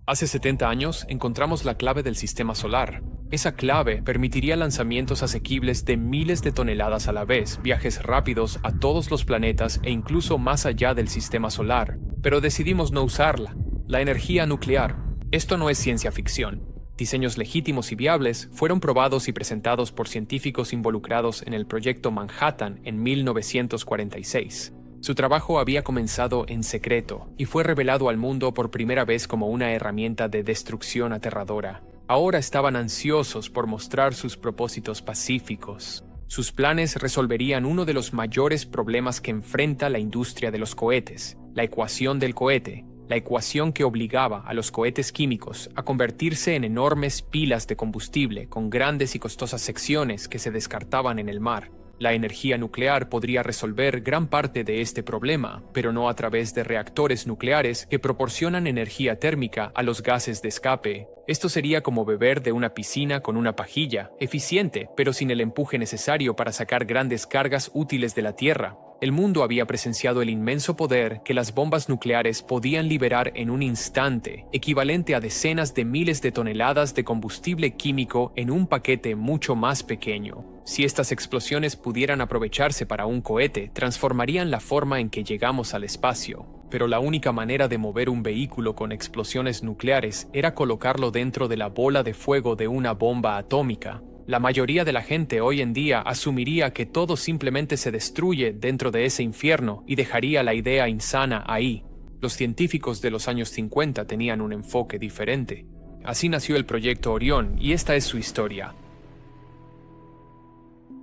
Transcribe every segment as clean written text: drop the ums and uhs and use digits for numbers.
Hace 70 años encontramos la clave del sistema solar. Esa clave permitiría lanzamientos asequibles de miles de toneladas a la vez, viajes rápidos a todos los planetas e incluso más allá del sistema solar. Pero decidimos no usarla. La energía nuclear. Esto no es ciencia ficción. Diseños legítimos y viables fueron probados y presentados por científicos involucrados en el proyecto Manhattan en 1946. Su trabajo había comenzado en secreto y fue revelado al mundo por primera vez como una herramienta de destrucción aterradora. Ahora estaban ansiosos por mostrar sus propósitos pacíficos. Sus planes resolverían uno de los mayores problemas que enfrenta la industria de los cohetes, la ecuación del cohete, la ecuación que obligaba a los cohetes químicos a convertirse en enormes pilas de combustible con grandes y costosas secciones que se descartaban en el mar. La energía nuclear podría resolver gran parte de este problema, pero no a través de reactores nucleares que proporcionan energía térmica a los gases de escape. Esto sería como beber de una piscina con una pajilla, eficiente, pero sin el empuje necesario para sacar grandes cargas útiles de la Tierra. El mundo había presenciado el inmenso poder que las bombas nucleares podían liberar en un instante, equivalente a decenas de miles de toneladas de combustible químico en un paquete mucho más pequeño. Si estas explosiones pudieran aprovecharse para un cohete, transformarían la forma en que llegamos al espacio. Pero la única manera de mover un vehículo con explosiones nucleares era colocarlo dentro de la bola de fuego de una bomba atómica. La mayoría de la gente hoy en día asumiría que todo simplemente se destruye dentro de ese infierno y dejaría la idea insana ahí. Los científicos de los años 50 tenían un enfoque diferente. Así nació el proyecto Orión y esta es su historia.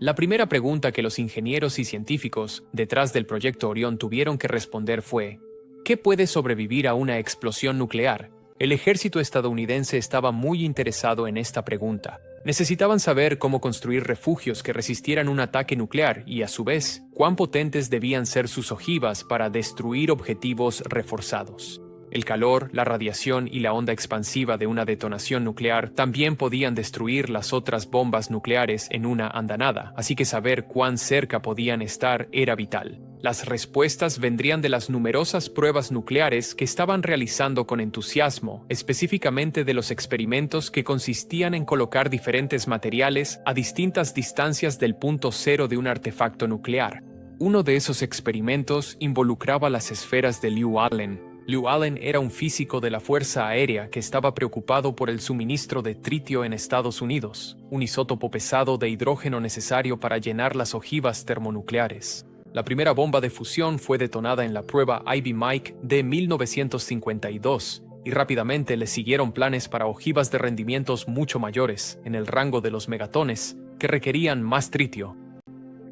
La primera pregunta que los ingenieros y científicos detrás del proyecto Orión tuvieron que responder fue: ¿qué puede sobrevivir a una explosión nuclear? El ejército estadounidense estaba muy interesado en esta pregunta. Necesitaban saber cómo construir refugios que resistieran un ataque nuclear y, a su vez, cuán potentes debían ser sus ojivas para destruir objetivos reforzados. El calor, la radiación y la onda expansiva de una detonación nuclear también podían destruir las otras bombas nucleares en una andanada, así que saber cuán cerca podían estar era vital. Las respuestas vendrían de las numerosas pruebas nucleares que estaban realizando con entusiasmo, específicamente de los experimentos que consistían en colocar diferentes materiales a distintas distancias del punto cero de un artefacto nuclear. Uno de esos experimentos involucraba las esferas de Lew Allen. Lew Allen era un físico de la Fuerza Aérea que estaba preocupado por el suministro de tritio en Estados Unidos, un isótopo pesado de hidrógeno necesario para llenar las ojivas termonucleares. La primera bomba de fusión fue detonada en la prueba Ivy Mike de 1952 y rápidamente le siguieron planes para ojivas de rendimientos mucho mayores, en el rango de los megatones, que requerían más tritio.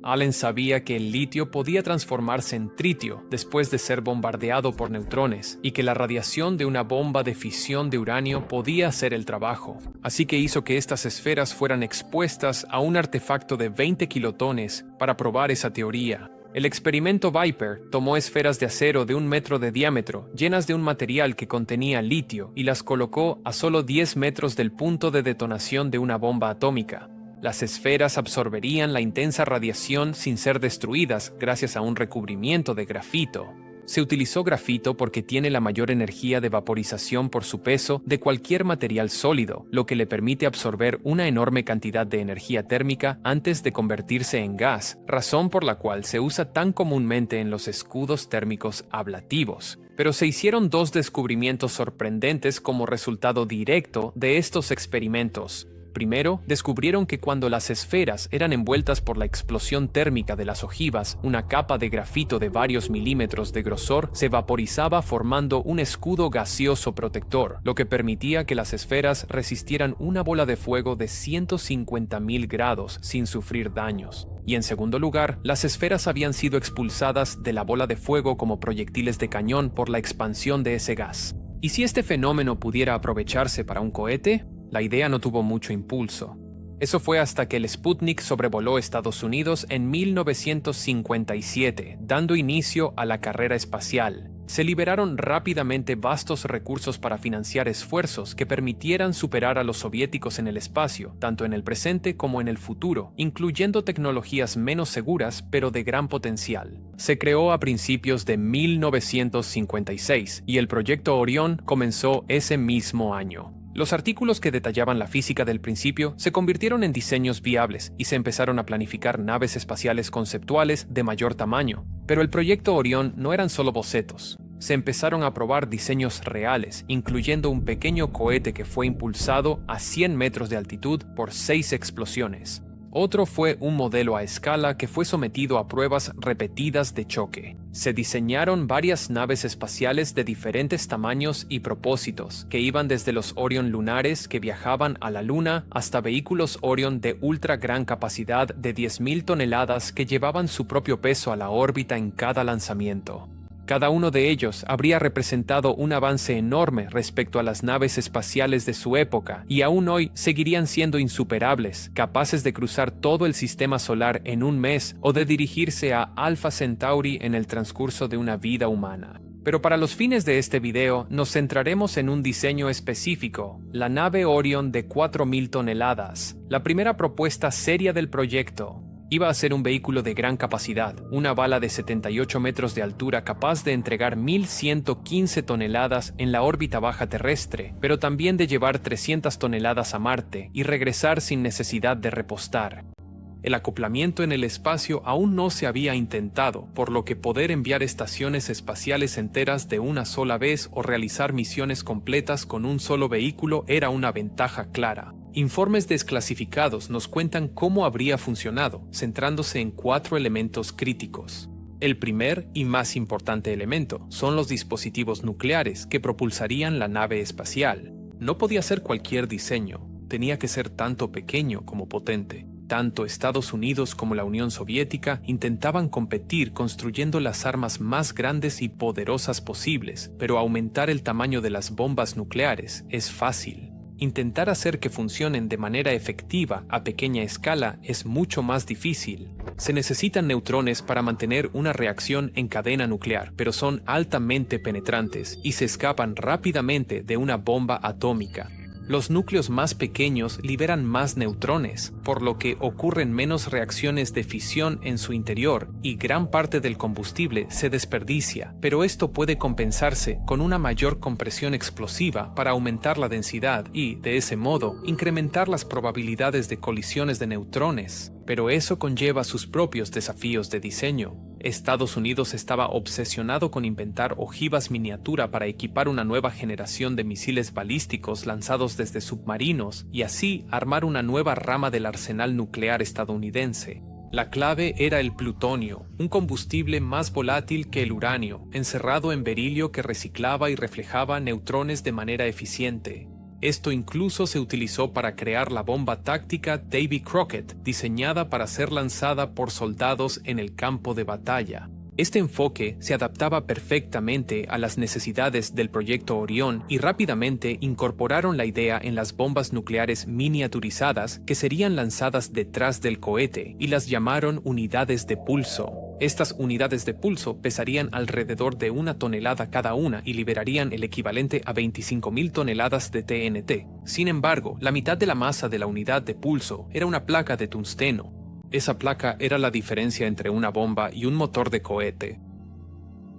Allen sabía que el litio podía transformarse en tritio después de ser bombardeado por neutrones y que la radiación de una bomba de fisión de uranio podía hacer el trabajo. Así que hizo que estas esferas fueran expuestas a un artefacto de 20 kilotones para probar esa teoría. El experimento Viper tomó esferas de acero de 1 metro de diámetro, llenas de un material que contenía litio, y las colocó a solo 10 metros del punto de detonación de una bomba atómica. Las esferas absorberían la intensa radiación sin ser destruidas gracias a un recubrimiento de grafito. Se utilizó grafito porque tiene la mayor energía de vaporización por su peso de cualquier material sólido, lo que le permite absorber una enorme cantidad de energía térmica antes de convertirse en gas, razón por la cual se usa tan comúnmente en los escudos térmicos ablativos. Pero se hicieron 2 descubrimientos sorprendentes como resultado directo de estos experimentos. Primero, descubrieron que cuando las esferas eran envueltas por la explosión térmica de las ojivas, una capa de grafito de varios milímetros de grosor se vaporizaba formando un escudo gaseoso protector, lo que permitía que las esferas resistieran una bola de fuego de 150.000 grados sin sufrir daños. Y en segundo lugar, las esferas habían sido expulsadas de la bola de fuego como proyectiles de cañón por la expansión de ese gas. ¿Y si este fenómeno pudiera aprovecharse para un cohete? La idea no tuvo mucho impulso. Eso fue hasta que el Sputnik sobrevoló Estados Unidos en 1957, dando inicio a la carrera espacial. Se liberaron rápidamente vastos recursos para financiar esfuerzos que permitieran superar a los soviéticos en el espacio, tanto en el presente como en el futuro, incluyendo tecnologías menos seguras pero de gran potencial. Se creó a principios de 1956 y el proyecto Orión comenzó ese mismo año. Los artículos que detallaban la física del principio se convirtieron en diseños viables y se empezaron a planificar naves espaciales conceptuales de mayor tamaño. Pero el proyecto Orión no eran solo bocetos. Se empezaron a probar diseños reales, incluyendo un pequeño cohete que fue impulsado a 100 metros de altitud por 6 explosiones. Otro fue un modelo a escala que fue sometido a pruebas repetidas de choque. Se diseñaron varias naves espaciales de diferentes tamaños y propósitos, que iban desde los Orion lunares que viajaban a la Luna hasta vehículos Orion de ultra gran capacidad de 10.000 toneladas que llevaban su propio peso a la órbita en cada lanzamiento. Cada uno de ellos habría representado un avance enorme respecto a las naves espaciales de su época y aún hoy seguirían siendo insuperables, capaces de cruzar todo el sistema solar en un mes o de dirigirse a Alpha Centauri en el transcurso de una vida humana. Pero para los fines de este video nos centraremos en un diseño específico, la nave Orion de 4.000 toneladas, la primera propuesta seria del proyecto. Iba a ser un vehículo de gran capacidad, una bala de 78 metros de altura capaz de entregar 1.115 toneladas en la órbita baja terrestre, pero también de llevar 300 toneladas a Marte y regresar sin necesidad de repostar. El acoplamiento en el espacio aún no se había intentado, por lo que poder enviar estaciones espaciales enteras de una sola vez o realizar misiones completas con un solo vehículo era una ventaja clara. Informes desclasificados nos cuentan cómo habría funcionado, centrándose en 4 elementos críticos. El primer y más importante elemento son los dispositivos nucleares que propulsarían la nave espacial. No podía ser cualquier diseño, tenía que ser tanto pequeño como potente. Tanto Estados Unidos como la Unión Soviética intentaban competir construyendo las armas más grandes y poderosas posibles, pero aumentar el tamaño de las bombas nucleares es fácil. Intentar hacer que funcionen de manera efectiva a pequeña escala es mucho más difícil. Se necesitan neutrones para mantener una reacción en cadena nuclear, pero son altamente penetrantes y se escapan rápidamente de una bomba atómica. Los núcleos más pequeños liberan más neutrones, por lo que ocurren menos reacciones de fisión en su interior y gran parte del combustible se desperdicia, pero esto puede compensarse con una mayor compresión explosiva para aumentar la densidad y, de ese modo, incrementar las probabilidades de colisiones de neutrones. Pero eso conlleva sus propios desafíos de diseño. Estados Unidos estaba obsesionado con inventar ojivas miniatura para equipar una nueva generación de misiles balísticos lanzados desde submarinos y así armar una nueva rama del arsenal nuclear estadounidense. La clave era el plutonio, un combustible más volátil que el uranio, encerrado en berilio que reciclaba y reflejaba neutrones de manera eficiente. Esto incluso se utilizó para crear la bomba táctica Davy Crockett, diseñada para ser lanzada por soldados en el campo de batalla. Este enfoque se adaptaba perfectamente a las necesidades del proyecto Orión y rápidamente incorporaron la idea en las bombas nucleares miniaturizadas que serían lanzadas detrás del cohete y las llamaron unidades de pulso. Estas unidades de pulso pesarían alrededor de 1 tonelada cada una y liberarían el equivalente a 25.000 toneladas de TNT. Sin embargo, la mitad de la masa de la unidad de pulso era una placa de tungsteno. Esa placa era la diferencia entre una bomba y un motor de cohete.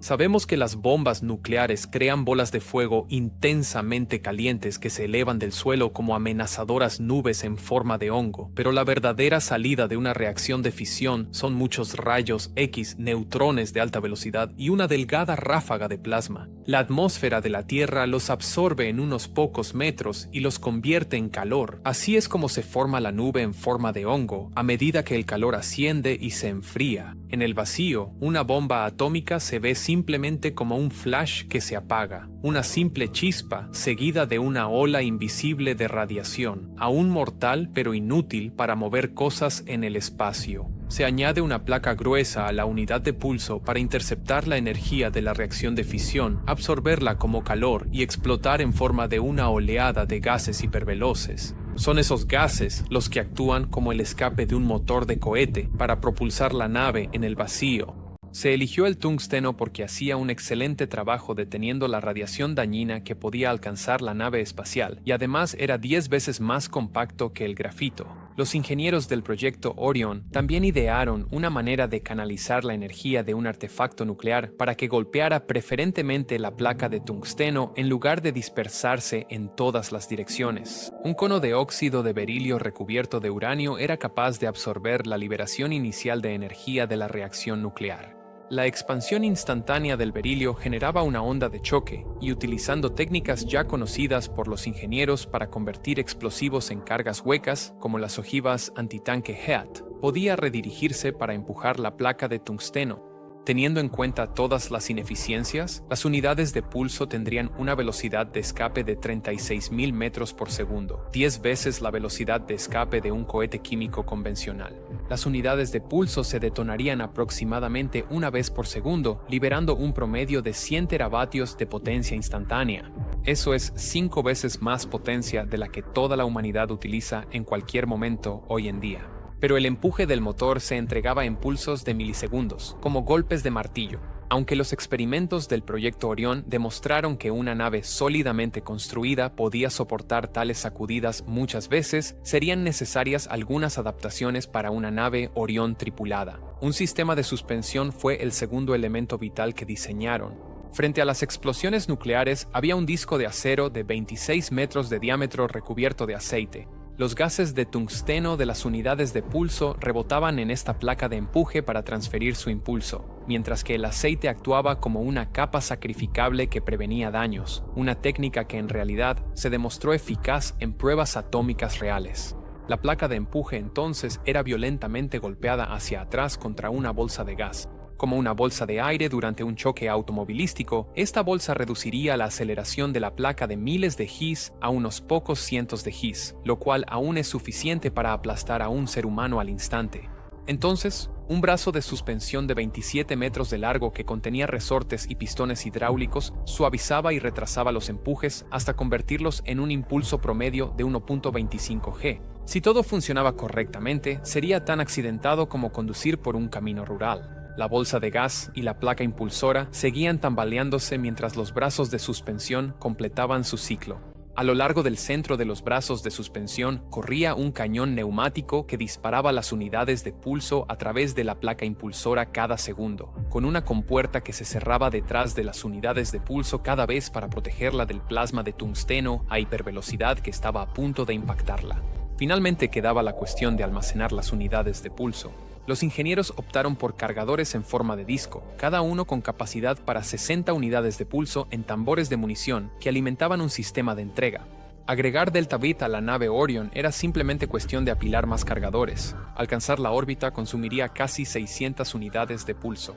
Sabemos que las bombas nucleares crean bolas de fuego intensamente calientes que se elevan del suelo como amenazadoras nubes en forma de hongo, pero la verdadera salida de una reacción de fisión son muchos rayos X, neutrones de alta velocidad y una delgada ráfaga de plasma. La atmósfera de la Tierra los absorbe en unos pocos metros y los convierte en calor. Así es como se forma la nube en forma de hongo, a medida que el calor asciende y se enfría. En el vacío, una bomba atómica se ve simplemente como un flash que se apaga, una simple chispa seguida de una ola invisible de radiación, aún mortal pero inútil para mover cosas en el espacio. Se añade una placa gruesa a la unidad de pulso para interceptar la energía de la reacción de fisión, absorberla como calor y explotar en forma de una oleada de gases hiperveloces. Son esos gases los que actúan como el escape de un motor de cohete para propulsar la nave en el vacío. Se eligió el tungsteno porque hacía un excelente trabajo deteniendo la radiación dañina que podía alcanzar la nave espacial y además era 10 veces más compacto que el grafito. Los ingenieros del proyecto Orion también idearon una manera de canalizar la energía de un artefacto nuclear para que golpeara preferentemente la placa de tungsteno en lugar de dispersarse en todas las direcciones. Un cono de óxido de berilio recubierto de uranio era capaz de absorber la liberación inicial de energía de la reacción nuclear. La expansión instantánea del berilio generaba una onda de choque, y utilizando técnicas ya conocidas por los ingenieros para convertir explosivos en cargas huecas, como las ojivas antitanque HEAT, podía redirigirse para empujar la placa de tungsteno. Teniendo en cuenta todas las ineficiencias, las unidades de pulso tendrían una velocidad de escape de 36.000 metros por segundo, 10 veces la velocidad de escape de un cohete químico convencional. Las unidades de pulso se detonarían aproximadamente una vez por segundo, liberando un promedio de 100 teravatios de potencia instantánea. Eso es 5 veces más potencia de la que toda la humanidad utiliza en cualquier momento hoy en día. Pero el empuje del motor se entregaba en pulsos de milisegundos, como golpes de martillo. Aunque los experimentos del proyecto Orión demostraron que una nave sólidamente construida podía soportar tales sacudidas muchas veces, serían necesarias algunas adaptaciones para una nave Orión tripulada. Un sistema de suspensión fue el segundo elemento vital que diseñaron. Frente a las explosiones nucleares había un disco de acero de 26 metros de diámetro recubierto de aceite. Los gases de tungsteno de las unidades de pulso rebotaban en esta placa de empuje para transferir su impulso, mientras que el aceite actuaba como una capa sacrificable que prevenía daños, una técnica que en realidad se demostró eficaz en pruebas atómicas reales. La placa de empuje entonces era violentamente golpeada hacia atrás contra una bolsa de gas. Como una bolsa de aire durante un choque automovilístico, esta bolsa reduciría la aceleración de la placa de miles de Gs a unos pocos cientos de Gs, lo cual aún es suficiente para aplastar a un ser humano al instante. Entonces, un brazo de suspensión de 27 metros de largo que contenía resortes y pistones hidráulicos suavizaba y retrasaba los empujes hasta convertirlos en un impulso promedio de 1.25 G. Si todo funcionaba correctamente, sería tan accidentado como conducir por un camino rural. La bolsa de gas y la placa impulsora seguían tambaleándose mientras los brazos de suspensión completaban su ciclo. A lo largo del centro de los brazos de suspensión corría un cañón neumático que disparaba las unidades de pulso a través de la placa impulsora cada segundo, con una compuerta que se cerraba detrás de las unidades de pulso cada vez para protegerla del plasma de tungsteno a hipervelocidad que estaba a punto de impactarla. Finalmente quedaba la cuestión de almacenar las unidades de pulso. Los ingenieros optaron por cargadores en forma de disco, cada uno con capacidad para 60 unidades de pulso en tambores de munición que alimentaban un sistema de entrega. Agregar Delta Beat a la nave Orion era simplemente cuestión de apilar más cargadores. Alcanzar la órbita consumiría casi 600 unidades de pulso,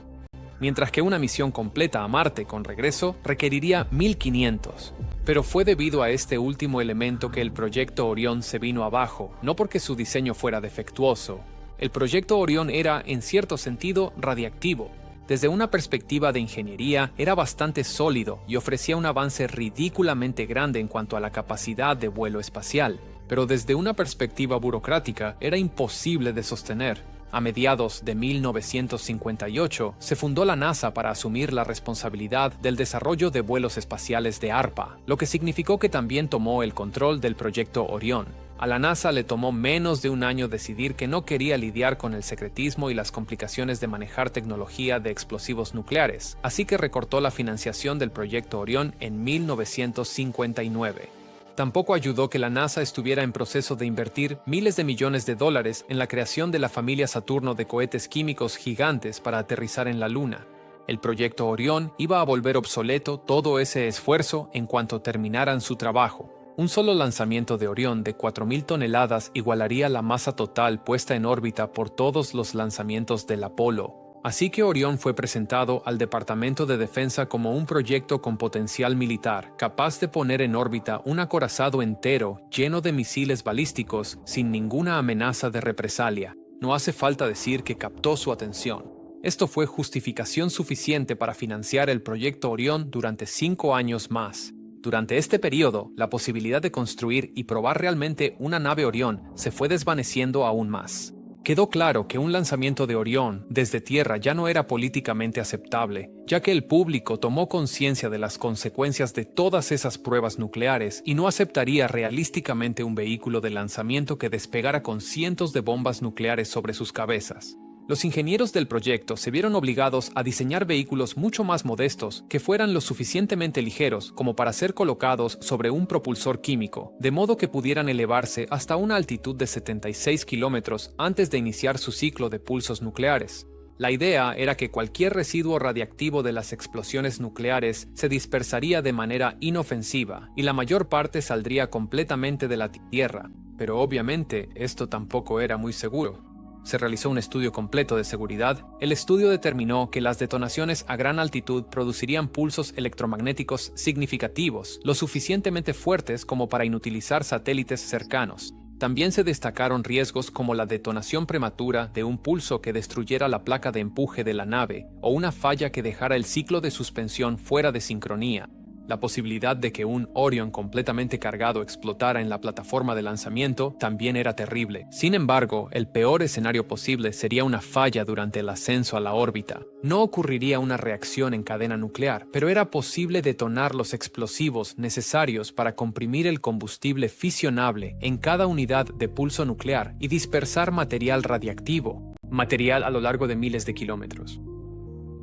mientras que una misión completa a Marte con regreso requeriría 1500. Pero fue debido a este último elemento que el proyecto Orión se vino abajo, no porque su diseño fuera defectuoso. El proyecto Orión era, en cierto sentido, radiactivo. Desde una perspectiva de ingeniería, era bastante sólido y ofrecía un avance ridículamente grande en cuanto a la capacidad de vuelo espacial. Pero desde una perspectiva burocrática, era imposible de sostener. A mediados de 1958, se fundó la NASA para asumir la responsabilidad del desarrollo de vuelos espaciales de ARPA, lo que significó que también tomó el control del proyecto Orión. A la NASA le tomó menos de un año decidir que no quería lidiar con el secretismo y las complicaciones de manejar tecnología de explosivos nucleares, así que recortó la financiación del proyecto Orión en 1959. Tampoco ayudó que la NASA estuviera en proceso de invertir miles de millones de dólares en la creación de la familia Saturno de cohetes químicos gigantes para aterrizar en la Luna. El proyecto Orión iba a volver obsoleto todo ese esfuerzo en cuanto terminaran su trabajo. Un solo lanzamiento de Orión de 4.000 toneladas igualaría la masa total puesta en órbita por todos los lanzamientos del Apolo. Así que Orión fue presentado al Departamento de Defensa como un proyecto con potencial militar, capaz de poner en órbita un acorazado entero lleno de misiles balísticos sin ninguna amenaza de represalia. No hace falta decir que captó su atención. Esto fue justificación suficiente para financiar el proyecto Orión durante 5 años más. Durante este periodo, la posibilidad de construir y probar realmente una nave Orión se fue desvaneciendo aún más. Quedó claro que un lanzamiento de Orión desde Tierra ya no era políticamente aceptable, ya que el público tomó conciencia de las consecuencias de todas esas pruebas nucleares y no aceptaría realísticamente un vehículo de lanzamiento que despegara con cientos de bombas nucleares sobre sus cabezas. Los ingenieros del proyecto se vieron obligados a diseñar vehículos mucho más modestos que fueran lo suficientemente ligeros como para ser colocados sobre un propulsor químico, de modo que pudieran elevarse hasta una altitud de 76 kilómetros antes de iniciar su ciclo de pulsos nucleares. La idea era que cualquier residuo radiactivo de las explosiones nucleares se dispersaría de manera inofensiva y la mayor parte saldría completamente de la Tierra, pero obviamente esto tampoco era muy seguro. Se realizó un estudio completo de seguridad. El estudio determinó que las detonaciones a gran altitud producirían pulsos electromagnéticos significativos, lo suficientemente fuertes como para inutilizar satélites cercanos. También se destacaron riesgos como la detonación prematura de un pulso que destruyera la placa de empuje de la nave o una falla que dejara el ciclo de suspensión fuera de sincronía. La posibilidad de que un Orion completamente cargado explotara en la plataforma de lanzamiento también era terrible. Sin embargo, el peor escenario posible sería una falla durante el ascenso a la órbita. No ocurriría una reacción en cadena nuclear, pero era posible detonar los explosivos necesarios para comprimir el combustible fisionable en cada unidad de pulso nuclear y dispersar material radiactivo, material a lo largo de miles de kilómetros.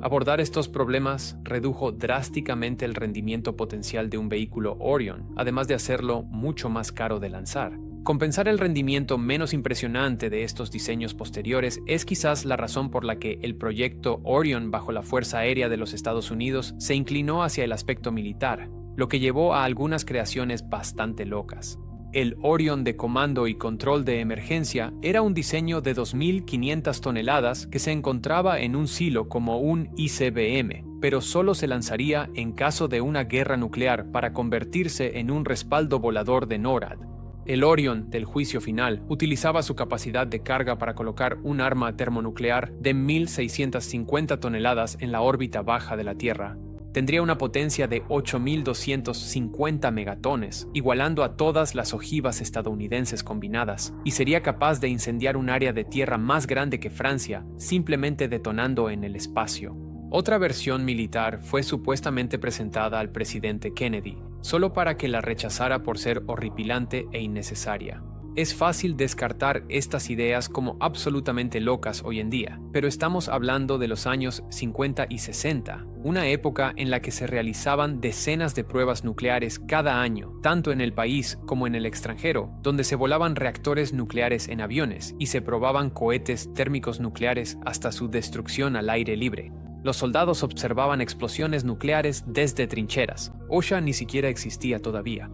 Abordar estos problemas redujo drásticamente el rendimiento potencial de un vehículo Orion, además de hacerlo mucho más caro de lanzar. Compensar el rendimiento menos impresionante de estos diseños posteriores es quizás la razón por la que el proyecto Orion bajo la Fuerza Aérea de los Estados Unidos se inclinó hacia el aspecto militar, lo que llevó a algunas creaciones bastante locas. El Orion de comando y control de emergencia era un diseño de 2.500 toneladas que se encontraba en un silo como un ICBM, pero solo se lanzaría en caso de una guerra nuclear para convertirse en un respaldo volador de NORAD. El Orion del juicio final utilizaba su capacidad de carga para colocar un arma termonuclear de 1.650 toneladas en la órbita baja de la Tierra. Tendría una potencia de 8.250 megatones, igualando a todas las ojivas estadounidenses combinadas, y sería capaz de incendiar un área de tierra más grande que Francia, simplemente detonando en el espacio. Otra versión militar fue supuestamente presentada al presidente Kennedy, solo para que la rechazara por ser horripilante e innecesaria. Es fácil descartar estas ideas como absolutamente locas hoy en día, pero estamos hablando de los años 50 y 60, una época en la que se realizaban decenas de pruebas nucleares cada año, tanto en el país como en el extranjero, donde se volaban reactores nucleares en aviones y se probaban cohetes térmicos nucleares hasta su destrucción al aire libre. Los soldados observaban explosiones nucleares desde trincheras. OSHA ni siquiera existía todavía.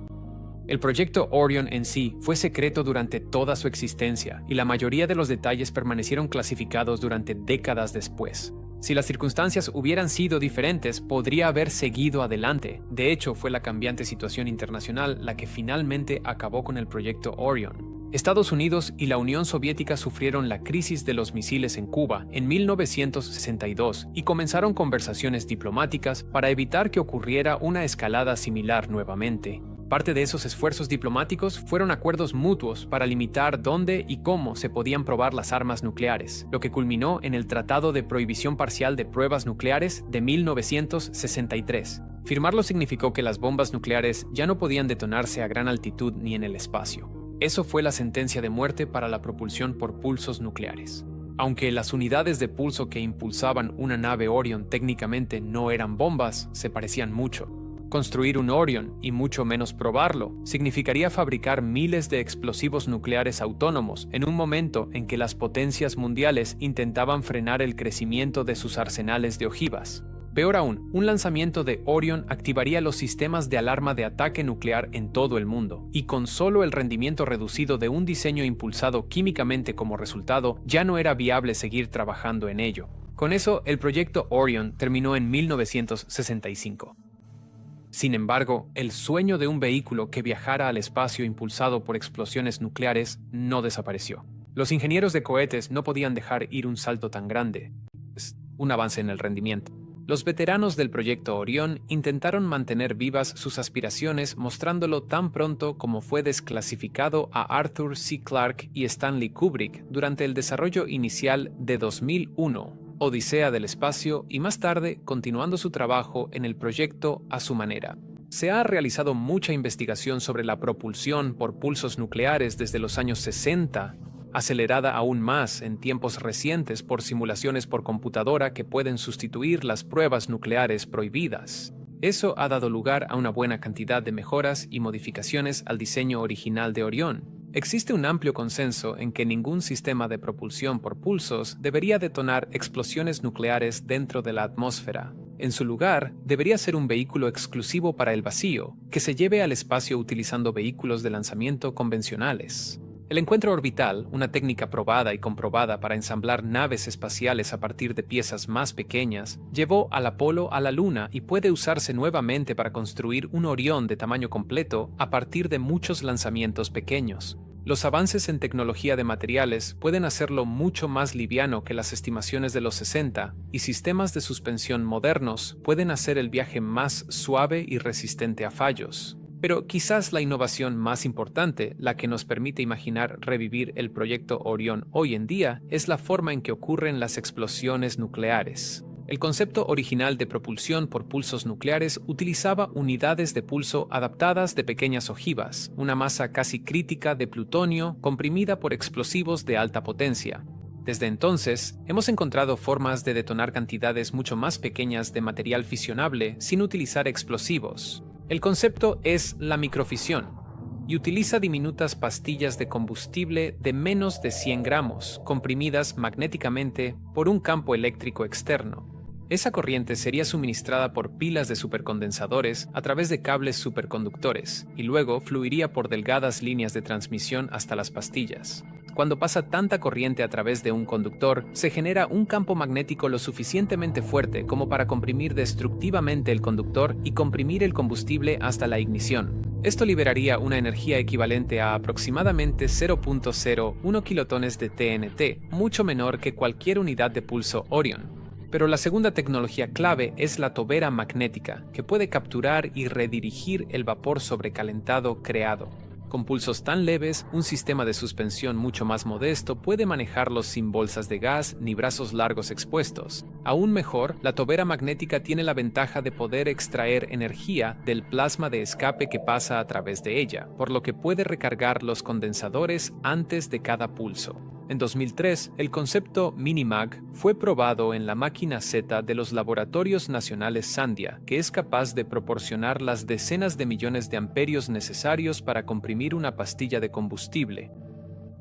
El proyecto Orion en sí fue secreto durante toda su existencia y la mayoría de los detalles permanecieron clasificados durante décadas después. Si las circunstancias hubieran sido diferentes, podría haber seguido adelante. De hecho, fue la cambiante situación internacional la que finalmente acabó con el proyecto Orion. Estados Unidos y la Unión Soviética sufrieron la crisis de los misiles en Cuba en 1962 y comenzaron conversaciones diplomáticas para evitar que ocurriera una escalada similar nuevamente. Parte de esos esfuerzos diplomáticos fueron acuerdos mutuos para limitar dónde y cómo se podían probar las armas nucleares, lo que culminó en el Tratado de Prohibición Parcial de Pruebas Nucleares de 1963. Firmarlo significó que las bombas nucleares ya no podían detonarse a gran altitud ni en el espacio. Eso fue la sentencia de muerte para la propulsión por pulsos nucleares. Aunque las unidades de pulso que impulsaban una nave Orion técnicamente no eran bombas, se parecían mucho. Construir un Orion, y mucho menos probarlo, significaría fabricar miles de explosivos nucleares autónomos en un momento en que las potencias mundiales intentaban frenar el crecimiento de sus arsenales de ojivas. Peor aún, un lanzamiento de Orion activaría los sistemas de alarma de ataque nuclear en todo el mundo, y con solo el rendimiento reducido de un diseño impulsado químicamente como resultado, ya no era viable seguir trabajando en ello. Con eso, el proyecto Orion terminó en 1965. Sin embargo, el sueño de un vehículo que viajara al espacio impulsado por explosiones nucleares no desapareció. Los ingenieros de cohetes no podían dejar ir un salto tan grande. Es un avance en el rendimiento. Los veteranos del proyecto Orión intentaron mantener vivas sus aspiraciones mostrándolo tan pronto como fue desclasificado a Arthur C. Clarke y Stanley Kubrick durante el desarrollo inicial de 2001, Odisea del Espacio, y más tarde continuando su trabajo en el proyecto a su manera. Se ha realizado mucha investigación sobre la propulsión por pulsos nucleares desde los años 60, acelerada aún más en tiempos recientes por simulaciones por computadora que pueden sustituir las pruebas nucleares prohibidas. Eso ha dado lugar a una buena cantidad de mejoras y modificaciones al diseño original de Orión. Existe un amplio consenso en que ningún sistema de propulsión por pulsos debería detonar explosiones nucleares dentro de la atmósfera. En su lugar, debería ser un vehículo exclusivo para el vacío, que se lleve al espacio utilizando vehículos de lanzamiento convencionales. El encuentro orbital, una técnica probada y comprobada para ensamblar naves espaciales a partir de piezas más pequeñas, llevó al Apolo a la Luna y puede usarse nuevamente para construir un Orión de tamaño completo a partir de muchos lanzamientos pequeños. Los avances en tecnología de materiales pueden hacerlo mucho más liviano que las estimaciones de los 60, y sistemas de suspensión modernos pueden hacer el viaje más suave y resistente a fallos. Pero quizás la innovación más importante, la que nos permite imaginar revivir el proyecto Orión hoy en día, es la forma en que ocurren las explosiones nucleares. El concepto original de propulsión por pulsos nucleares utilizaba unidades de pulso adaptadas de pequeñas ojivas, una masa casi crítica de plutonio comprimida por explosivos de alta potencia. Desde entonces, hemos encontrado formas de detonar cantidades mucho más pequeñas de material fisionable sin utilizar explosivos. El concepto es la microfisión y utiliza diminutas pastillas de combustible de menos de 100 gramos, comprimidas magnéticamente por un campo eléctrico externo. Esa corriente sería suministrada por pilas de supercondensadores a través de cables superconductores y luego fluiría por delgadas líneas de transmisión hasta las pastillas. Cuando pasa tanta corriente a través de un conductor, se genera un campo magnético lo suficientemente fuerte como para comprimir destructivamente el conductor y comprimir el combustible hasta la ignición. Esto liberaría una energía equivalente a aproximadamente 0.01 kilotones de TNT, mucho menor que cualquier unidad de pulso Orión. Pero la segunda tecnología clave es la tobera magnética, que puede capturar y redirigir el vapor sobrecalentado creado. Con pulsos tan leves, un sistema de suspensión mucho más modesto puede manejarlos sin bolsas de gas ni brazos largos expuestos. Aún mejor, la tobera magnética tiene la ventaja de poder extraer energía del plasma de escape que pasa a través de ella, por lo que puede recargar los condensadores antes de cada pulso. En 2003, el concepto Minimag fue probado en la máquina Z de los Laboratorios Nacionales Sandia, que es capaz de proporcionar las decenas de millones de amperios necesarios para comprimir una pastilla de combustible.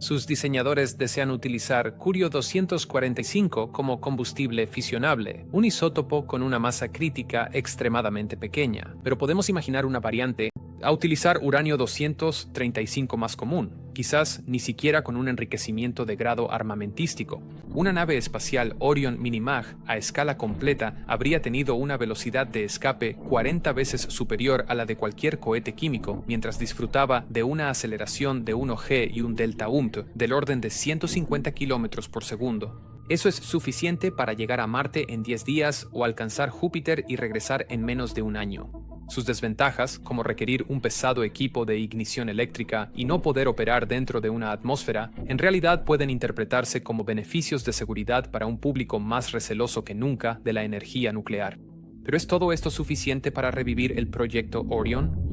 Sus diseñadores desean utilizar Curio 245 como combustible fisionable, un isótopo con una masa crítica extremadamente pequeña, pero podemos imaginar una variante a utilizar uranio 235 más común, quizás ni siquiera con un enriquecimiento de grado armamentístico. Una nave espacial Orion Minimag a escala completa habría tenido una velocidad de escape 40 veces superior a la de cualquier cohete químico, mientras disfrutaba de una aceleración de 1G y un delta UMT del orden de 150 km por segundo. Eso es suficiente para llegar a Marte en 10 días o alcanzar Júpiter y regresar en menos de un año. Sus desventajas, como requerir un pesado equipo de ignición eléctrica y no poder operar dentro de una atmósfera, en realidad pueden interpretarse como beneficios de seguridad para un público más receloso que nunca de la energía nuclear. ¿Pero es todo esto suficiente para revivir el proyecto Orión?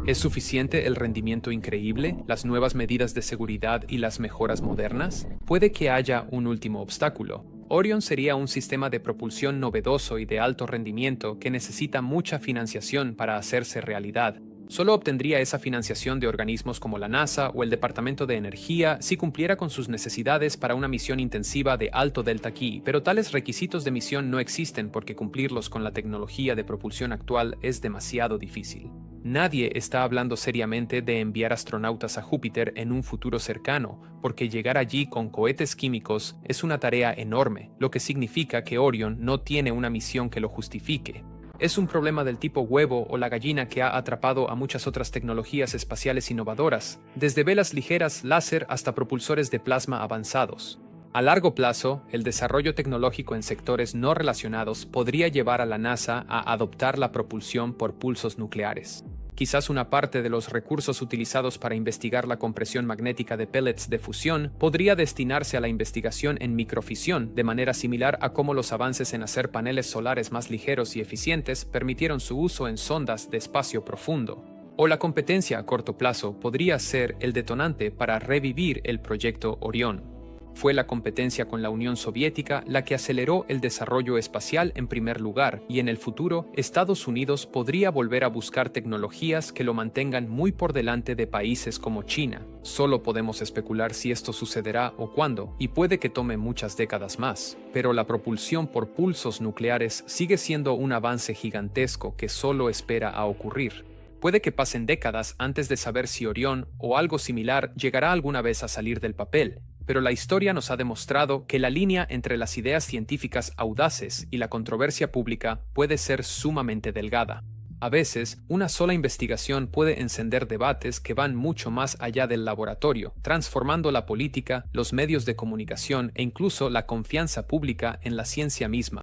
¿Es suficiente el rendimiento increíble, las nuevas medidas de seguridad y las mejoras modernas? Puede que haya un último obstáculo. Orion sería un sistema de propulsión novedoso y de alto rendimiento que necesita mucha financiación para hacerse realidad. Solo obtendría esa financiación de organismos como la NASA o el Departamento de Energía si cumpliera con sus necesidades para una misión intensiva de alto delta Q, pero tales requisitos de misión no existen porque cumplirlos con la tecnología de propulsión actual es demasiado difícil. Nadie está hablando seriamente de enviar astronautas a Júpiter en un futuro cercano, porque llegar allí con cohetes químicos es una tarea enorme, lo que significa que Orion no tiene una misión que lo justifique. Es un problema del tipo huevo o la gallina que ha atrapado a muchas otras tecnologías espaciales innovadoras, desde velas ligeras láser hasta propulsores de plasma avanzados. A largo plazo, el desarrollo tecnológico en sectores no relacionados podría llevar a la NASA a adoptar la propulsión por pulsos nucleares. Quizás una parte de los recursos utilizados para investigar la compresión magnética de pellets de fusión podría destinarse a la investigación en microfisión, de manera similar a cómo los avances en hacer paneles solares más ligeros y eficientes permitieron su uso en sondas de espacio profundo. O la competencia a corto plazo podría ser el detonante para revivir el proyecto Orión. Fue la competencia con la Unión Soviética la que aceleró el desarrollo espacial en primer lugar, y en el futuro, Estados Unidos podría volver a buscar tecnologías que lo mantengan muy por delante de países como China. Solo podemos especular si esto sucederá o cuándo, y puede que tome muchas décadas más. Pero la propulsión por pulsos nucleares sigue siendo un avance gigantesco que solo espera a ocurrir. Puede que pasen décadas antes de saber si Orión o algo similar llegará alguna vez a salir del papel, pero la historia nos ha demostrado que la línea entre las ideas científicas audaces y la controversia pública puede ser sumamente delgada. A veces, una sola investigación puede encender debates que van mucho más allá del laboratorio, transformando la política, los medios de comunicación e incluso la confianza pública en la ciencia misma.